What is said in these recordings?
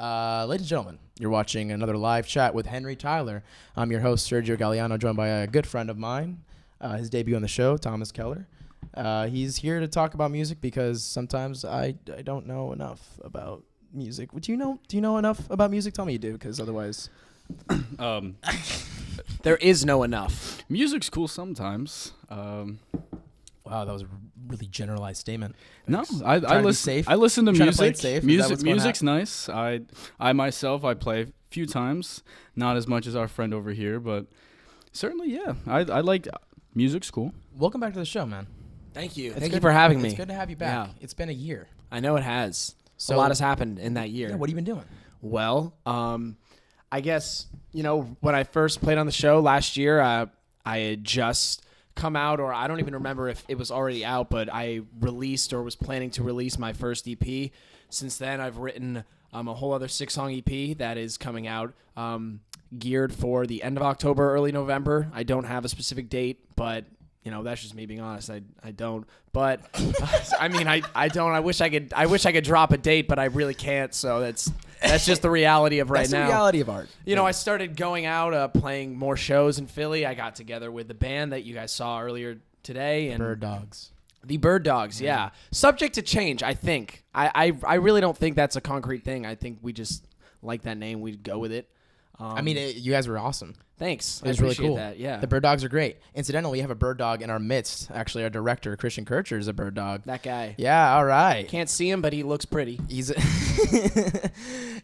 Ladies and gentlemen, you're watching another live chat with Henri Tyler. I'm your host, Sergio Galeano, joined by a good friend of mine, his debut on the show, Thomas Keller. He's here to talk about music because sometimes I don't know enough about music. Do you know enough about music? Tell me you do, because otherwise... There is no enough. Music's cool sometimes. Wow, that was a really generalized statement. No, I listen to music. Safe? Music's nice. I myself play a few times, not as much as our friend over here, but certainly, yeah. I like music's cool. Welcome back to the show, man. Thank you. Thank you for having me. It's good to have you back. Yeah. It's been a year. I know it has. So a lot has happened in that year. Yeah, what have you been doing? Well, I guess, when I first played on the show last year, I had just come out, or I don't even remember if it was already out, but I released or was planning to release my first EP. Since then, I've written a whole other 6-song EP that is coming out, geared for the end of October, early November. I don't have a specific date, but that's just me being honest. I don't. But I mean, I don't. I wish I could drop a date, but I really can't. So that's just the reality of right That's now. the reality of art. I started going out, playing more shows in Philly. I got together with the band that you guys saw earlier today, and Bird Dogs. The Bird Dogs, yeah. Subject to change, I think. I really don't think that's a concrete thing. I think we just like that name. We'd go with it. You guys were awesome. Thanks. It was really cool. That, yeah. The Bird Dogs are great. Incidentally, we have a bird dog in our midst. Actually, our director, Christian Kircher, is a bird dog. That guy. Yeah, all right. Can't see him, but he looks pretty. He's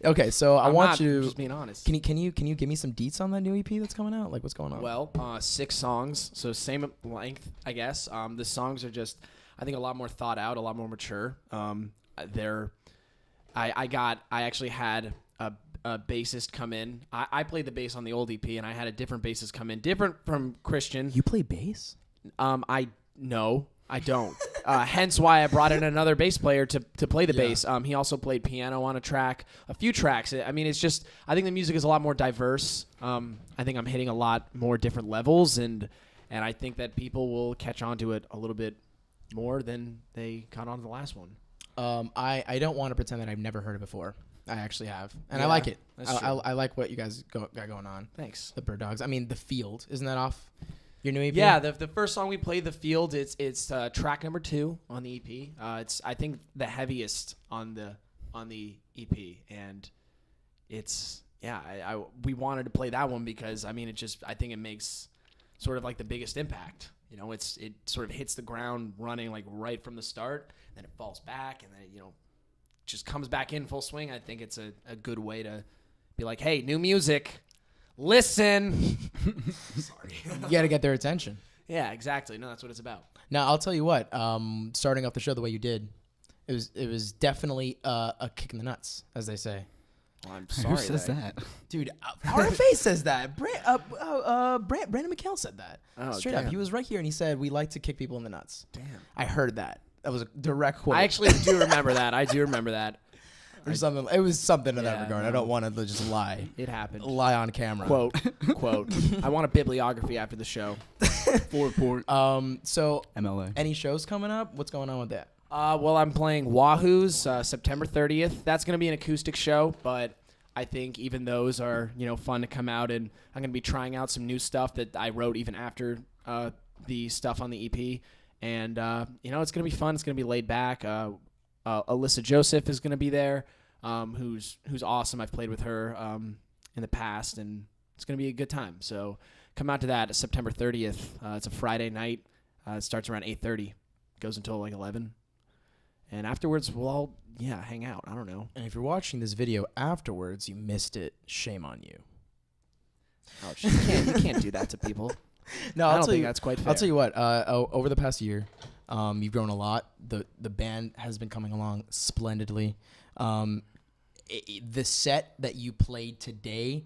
okay. So I want you. Just being honest. Can you give me some deets on that new EP that's coming out? Like, what's going on? Well, 6 songs, so same length, I guess. The songs are just, I think, a lot more thought out, a lot more mature. I actually had a bassist come in. I played the bass on the old EP, and I had a different bassist come in, different from Christian. You play bass? No, I don't. Hence why I brought in another bass player to play the bass. He also played piano on a few tracks. I mean, it's just, I think the music is a lot more diverse. I think I'm hitting a lot more different levels, and I think that people will catch on to it a little bit more than they caught on to the last one. I don't want to pretend that I've never heard it before. I actually have, and I like it. I like what you guys got going on. Thanks. The Bird Dogs. I mean, The Field. Isn't that off your new EP? Yeah, the first song we played, The Field, it's track number 2 on the EP. It's, I think, the heaviest on the EP, and it's, we wanted to play that one because, I mean, I think it makes sort of like the biggest impact. It sort of hits the ground running like right from the start, then it falls back, and then it, just comes back in full swing. I think it's a good way to be like, hey, new music, listen. Sorry. You got to get their attention. Yeah, exactly. No, that's what it's about. Now, I'll tell you what, starting off the show the way you did, it was definitely a kick in the nuts, as they say. Well, I'm sorry. Who says that? Dude, RFA says that. Brandon McHale said that. Oh, straight damn. up. He was right here, and he said, we like to kick people in the nuts. Damn. I heard that. That was a direct quote. I actually do remember that. I do remember that. Or something. It was something in that regard. No. I don't want to just lie. It happened. Lie on camera. Quote. I want a bibliography after the show. Forward port. So, MLA. any shows coming up? What's going on with that? Well, I'm playing Wahoo's September 30th. That's going to be an acoustic show, but I think even those are, fun to come out, and I'm going to be trying out some new stuff that I wrote even after the stuff on the EP. And, it's going to be fun. It's going to be laid back. Alyssa Joseph is going to be there, who's awesome. I've played with her in the past, and it's going to be a good time. So come out to that September 30th. It's a Friday night. It starts around 8:30. Goes until like 11. And afterwards, we'll all, hang out. I don't know. And if you're watching this video afterwards, you missed it. Shame on you. Oh, you can't do that to people. No, I don't think that's quite fair. I'll tell you what. Over the past year, you've grown a lot. The band has been coming along splendidly. The set that you played today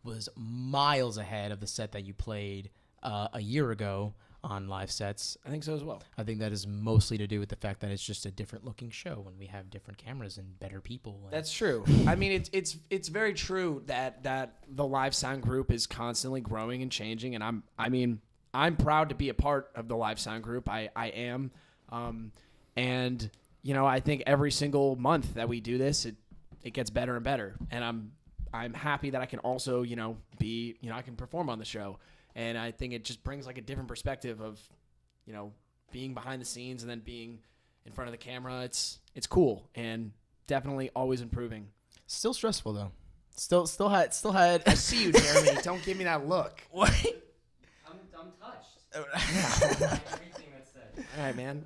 was miles ahead of the set that you played a year ago on live sets. I think so as well. I think that is mostly to do with the fact that it's just a different looking show when we have different cameras and better people. That's true. I mean, it's very true that the live sound group is constantly growing and changing, and I'm proud to be a part of the live sound group. I am, and I think every single month that we do this, it gets better and better. And I'm happy that I can also, I can perform on the show. And I think it just brings like a different perspective of, being behind the scenes and then being in front of the camera. It's cool and definitely always improving. Still stressful though. Still had. I see you, Jeremy. Don't give me that look. What? I'm touched. Yeah. Everything that's said. All right, man.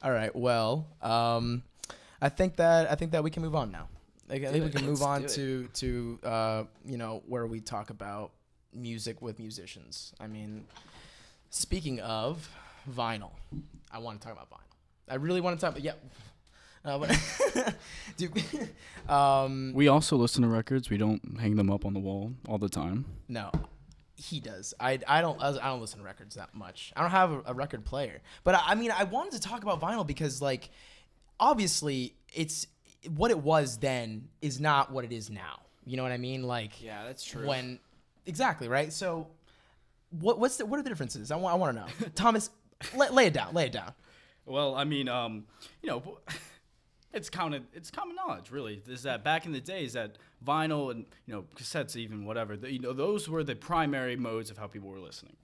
All right. Well, I think that we can move on now. I think we can move on to where we talk about music with musicians. I mean, speaking of vinyl, I want to talk about vinyl. I really want to talk. Yeah. We also listen to records. We don't hang them up on the wall all the time. No, he does. I don't listen to records that much. I don't have a record player. But I mean, I wanted to talk about vinyl because, like, obviously, it's what it was then is not what it is now. You know what I mean? Like, yeah, that's true. Exactly right. So, what are the differences? I want to know. Thomas, lay it down. Lay it down. Well, I mean, it's common knowledge, really, is that back in the days that vinyl and, cassettes, even whatever, those were the primary modes of how people were listening.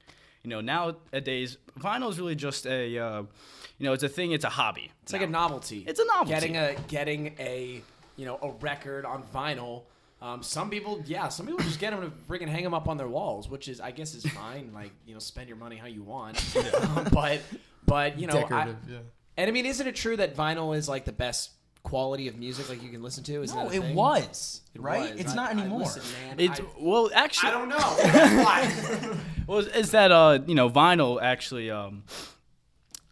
Nowadays, vinyl is really just a, it's a thing, it's a hobby. It's like a novelty. It's a novelty. Getting a record on vinyl. Some people just get them to freaking hang them up on their walls, which is, I guess, is fine. Like, spend your money how you want. But Decorative, yeah. And I mean, isn't it true that vinyl is like the best quality of music like you can listen to? Isn't that a thing? Was, right? Was. It's not anymore. Listen, man, Actually, I don't know. That's why. Well, is that vinyl actually a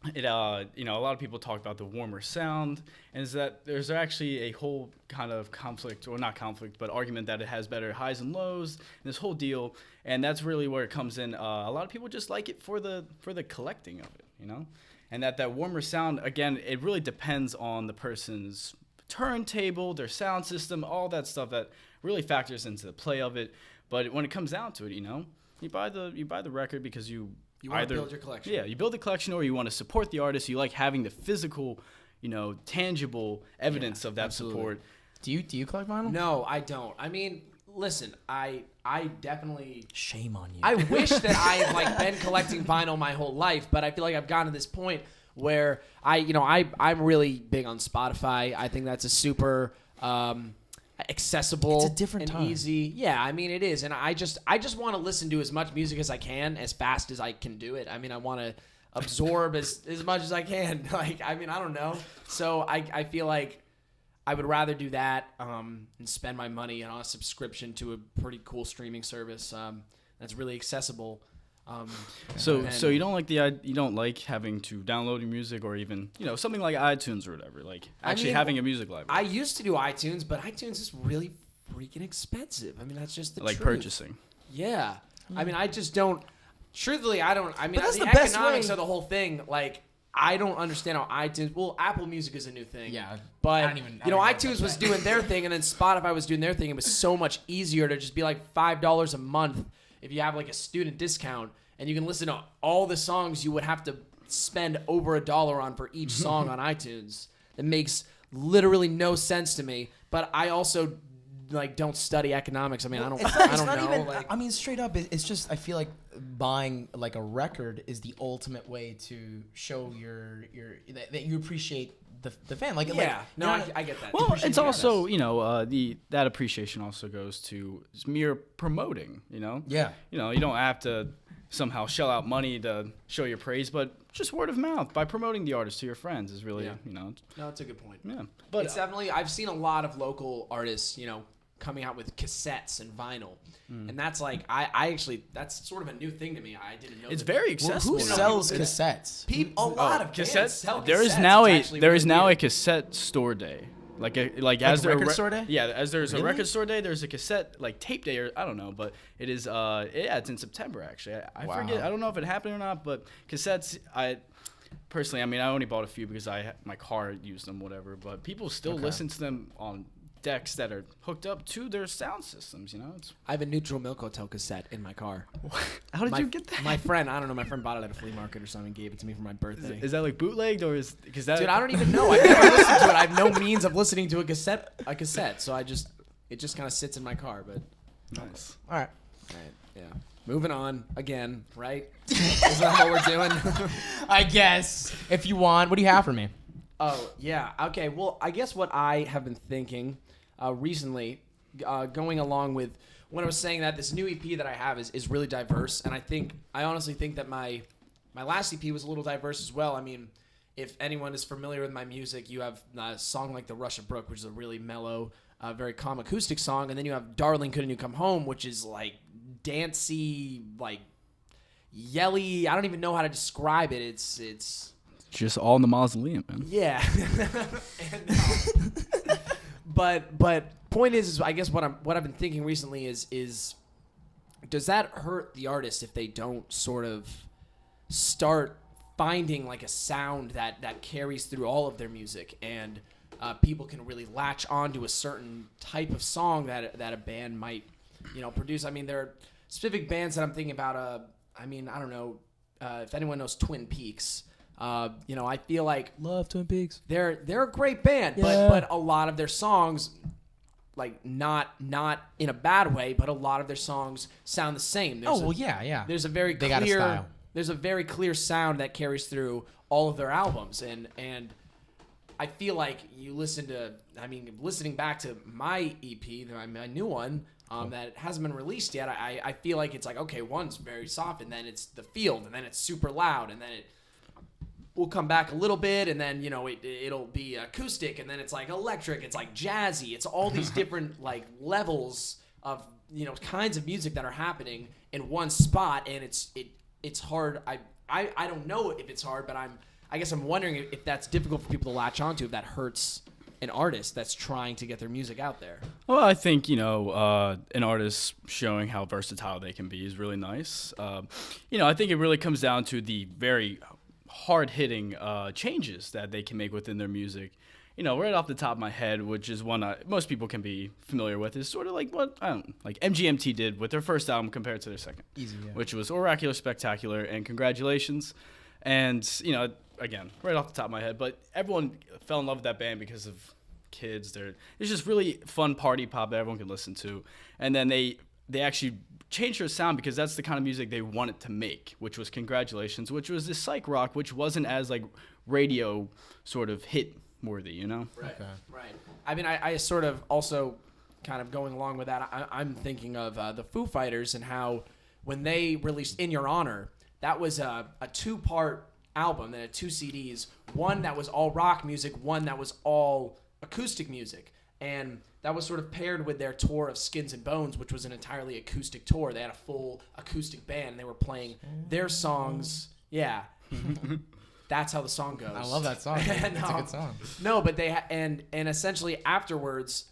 lot of people talk about the warmer sound, and is that there's actually a whole kind of conflict, or not conflict, but argument that it has better highs and lows, and this whole deal, and that's really where it comes in. A lot of people just like it for the collecting of it, and that warmer sound, again, it really depends on the person's turntable, their sound system, all that stuff that really factors into the play of it. But when it comes down to it, you buy the record because you want to build your collection. Yeah, you build a collection, or you want to support the artist. You like having the physical, tangible evidence of that absolutely. support. Do you collect vinyl? No, I don't. I mean, listen, I definitely. Shame on you. I wish that I had been collecting vinyl my whole life, but I feel like I've gotten to this point where I'm really big on Spotify. I think that's a super accessible, it's a different and time. easy. Yeah, I mean it is, and I just want to listen to as much music as I can, as fast as I can do it. I mean, I want to absorb as much as I can. I don't know. So I feel like I would rather do that and spend my money on a subscription to a pretty cool streaming service that's really accessible. So you don't like having to download your music, or even something like iTunes or whatever, like actually having a music library. I used to do iTunes, but iTunes is really freaking expensive. I mean, that's just the truth. Purchasing. Yeah. I mean, I just don't. Truthfully, I don't. I mean, that's the the best economics way. of the whole thing. Like, I don't understand how iTunes. Well, Apple Music is a new thing. Yeah, but I don't even know iTunes was about that. doing their thing, and then Spotify was doing their thing. It was so much easier to just be like $5 a month if you have like a student discount, and you can listen to all the songs you would have to spend over $1 on for each song on iTunes. It makes literally no sense to me. But I also don't study economics. I mean, I don't know. Even, I mean, straight up, it's just I feel like buying like a record is the ultimate way to show that you appreciate the fan. I get that. Well, it's also that appreciation also goes to just mere promoting. Yeah. You don't have to somehow shell out money to show your praise, but just word of mouth by promoting the artist to your friends is really No, that's a good point. Yeah. But it's definitely, I've seen a lot of local artists, coming out with cassettes and vinyl. And that's I actually, that's sort of a new thing to me. I didn't know. It's very accessible. Who sells cassettes? A lot of cassettes? bands sell There is cassettes. now It's actually really a weird. cassette store day. As a record store day? Yeah, as there's Really? a record store day, there's a cassette tape day, or I don't know, but it is it's in September actually. I Wow. forget. I don't know if it happened or not, but cassettes personally, I only bought a few because my car used them, whatever. But people still listen to them on decks that are hooked up to their sound systems. You know, I have a Neutral Milk Hotel cassette in my car. how did you get that? My friend, I don't know, my friend bought it at a flea market or something, gave it to me for my birthday. Is that like bootlegged or is because that? Dude, I don't even know. I've never listened to it. I have no means of listening to a cassette. So it just kind of sits in my car. But Nice. All right. yeah. Moving on again, right? Is that what we're doing? I guess if you want, what do you have for me? Oh yeah. Okay. Well, I guess what I have been thinking recently, going along with when I was saying that this new EP that I have is really diverse, and I honestly think that my last EP was a little diverse as well. I mean, if anyone is familiar with my music, you have a song like The Rush of Brook, which is a really mellow, very calm acoustic song, and then you have Darling Couldn't You Come Home, which is like dancey, like yelly. I don't even know how to describe it. It's Just all in the mausoleum, man. yeah. But point is I guess what I've been thinking recently is does that hurt the artist if they don't sort of start finding like a sound that carries through all of their music, and people can really latch onto a certain type of song that a band might, produce. I mean, there are specific bands that I'm thinking about. I mean, I don't know if anyone knows Twin Peaks. I feel like Love Twin Peaks. they're a great band, Yeah. but a lot of their songs, like not in a bad way, but a lot of their songs sound the same. Yeah. There's a very They got a clear style. there's a very clear sound that carries through all of their albums, and I feel like listening back to my EP, my new one, that hasn't been released yet, I feel like it's like, okay, one's very soft, and then it's The Field, and then it's super loud, and then it will come back a little bit, and then it'll be acoustic, and then it's like electric, it's like jazzy, it's all these different like levels of kinds of music that are happening in one spot, and it's hard. I don't know if it's hard, but I guess I'm wondering if that's difficult for people to latch onto, if that hurts an artist that's trying to get their music out there. Well, I think an artist showing how versatile they can be is really nice. I think it really comes down to the very hard-hitting changes that they can make within their music. Right off the top of my head, which is one most people can be familiar with, is sort of like what MGMT did with their first album compared to their second, Easy, yeah. which was Oracular, Spectacular, and Congratulations. And again, right off the top of my head, but everyone fell in love with that band because of kids. It's just really fun party pop that everyone can listen to, and then they actually changed their sound because that's the kind of music they wanted to make, which was Congratulations, which was this psych rock, which wasn't as like radio sort of hit worthy, Right. Okay. Right. I mean, I sort of also kind of going along with that, I'm thinking of the Foo Fighters and how when they released In Your Honor, that was a two-part album that had 2 CDs, one that was all rock music, one that was all acoustic music. And that was sort of paired with their tour of Skins and Bones, which was an entirely acoustic tour. They had a full acoustic band, and they were playing their songs. Yeah. That's how the song goes. I love that song. It's a good song. No, but they and essentially afterwards,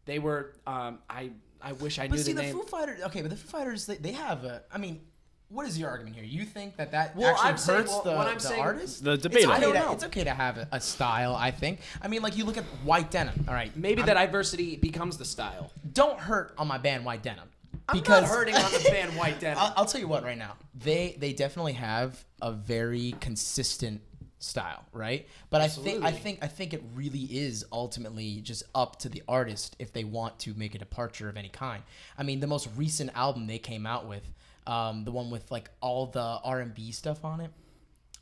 they were. I wish I knew But see, the the name. Foo Fighters. Okay, but the Foo Fighters, they have a. I mean, what is your argument here? You think that Well, actually I'm saying- hurts well, what I'm the saying- artist? The debate. It's I don't okay, know. it's okay to have a style. I think. I mean, like you look at White Denim. All right, Maybe the diversity becomes the style. don't hurt on my band White Denim. I'm not hurting on the band White Denim. I'll tell you what. Right now, they definitely have a very consistent style, right? But Absolutely. I think it really is ultimately just up to the artist if they want to make a departure of any kind. I mean, the most recent album they came out with, the one with like all the R&B stuff on it.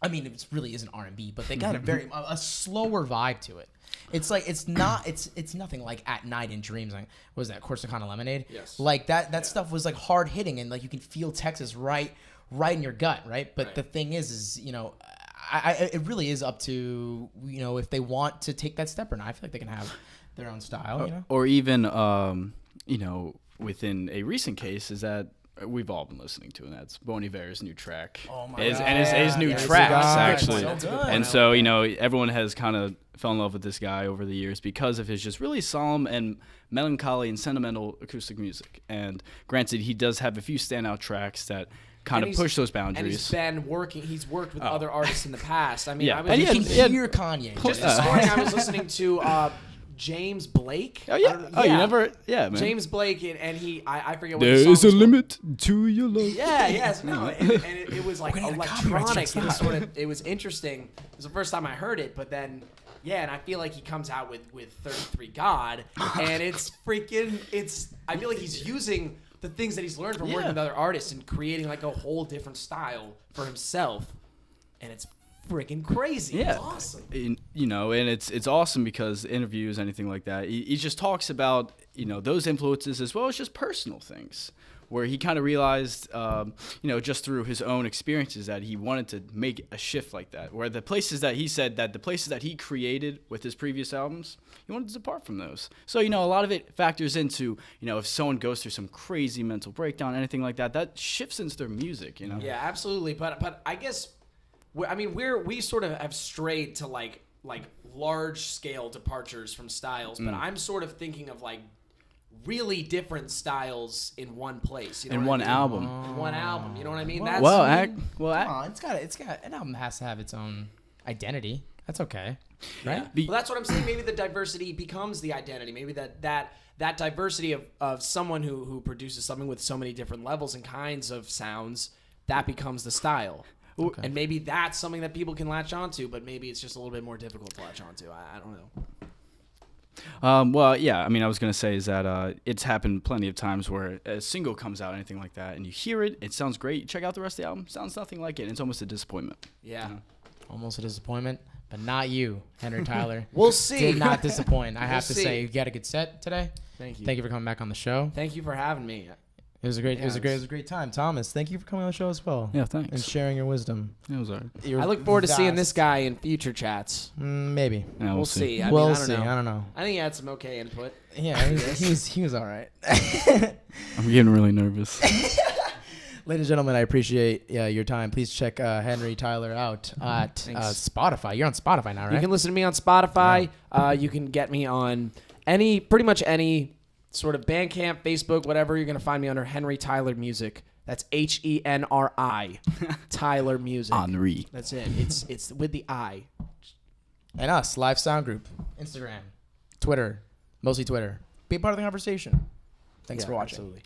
I mean, it really isn't R&B, but they got a slower vibe to it. It's like it's nothing like At Night in Dreams. Like, what was that, Corsicana Lemonade? Yes. Like that stuff was like hard hitting, and like you can feel Texas right in your gut, right? But Right. the thing is it really is up to if they want to take that step or not. I feel like they can have their own style, Or even, within a recent case is that we've all been listening to, and that's Bon Iver's new track. Oh my And God. his new Yeah, tracks, God. actually. So good. And so, everyone has kind of fell in love with this guy over the years because of his just really solemn and melancholy and sentimental acoustic music. And granted, he does have a few standout tracks that kind And of push those And boundaries. he's worked with other artists in the past. I mean, Yeah. I was And You he can had- hear Kanye. just this morning I was listening to James Blake. Oh yeah. I Oh, you never. Yeah, man. James Blake, and I forget what There the song is a was called. limit to your love. Yeah, yes, no, and it was like We're gonna get a copyright electronic. strike. It was sort of, it was interesting. It was the first time I heard it, but then, yeah, and I feel like he comes out with 33 God, and it's freaking, I feel like he's using the things that he's learned from working with other artists and creating like a whole different style for himself, and it's freaking crazy. Yeah, It's awesome. And, and it's awesome because interviews, anything like that, he just talks about those influences as well as just personal things, where he kind of realized, just through his own experiences that he wanted to make a shift like that. Where the places that he created with his previous albums, he wanted to depart from those. So, a lot of it factors into, if someone goes through some crazy mental breakdown, anything like that, that shifts into their music, Yeah, absolutely. But I guess, we sort of have strayed to like large scale departures from styles, but I'm sort of thinking of like really different styles in one place. You know in what one I mean? album. In one album. You know what I mean? Well, That's Come on, it's got an album has to have its own identity. That's okay, right? well, that's what I'm saying. Maybe the diversity becomes the identity. Maybe that diversity of someone who produces something with so many different levels and kinds of sounds, that becomes the style. Okay. And maybe that's something that people can latch onto, but maybe it's just a little bit more difficult to latch onto. I don't know. Well, yeah. I mean, I was gonna say is that it's happened plenty of times where a single comes out, anything like that, and you hear it, it sounds great. You check out the rest of the album, sounds nothing like it. And it's almost a disappointment. Yeah. Almost a disappointment, but not you, Henry Tyler. We'll see. Did not disappoint. I have to see. say, you got a good set today. Thank you. Thank you for coming back on the show. Thank you for having me. It was a great time, Thomas. Thank you for coming on the show as well. Yeah, And thanks. sharing your wisdom. It was alright. Your I look forward to seeing this vast- guy in future chats. Maybe. Yeah, We'll see. I We'll mean, I don't see. know. I don't know. I think he had some okay input. Yeah, he was all right. I'm getting really nervous. Ladies and gentlemen, I appreciate your time. Please check Henry Tyler out at Thanks. Spotify. You're on Spotify now, right? You can listen to me on Spotify. You can get me on pretty much any sort of Bandcamp, Facebook, whatever. You're going to find me under Henry Tyler Music. That's HENRI. Tyler Music. Henri. That's it. It's with the I. And us, Live Sound Group, Instagram, Twitter, mostly Twitter. Be part of the conversation. Thanks Yeah, for watching. Absolutely.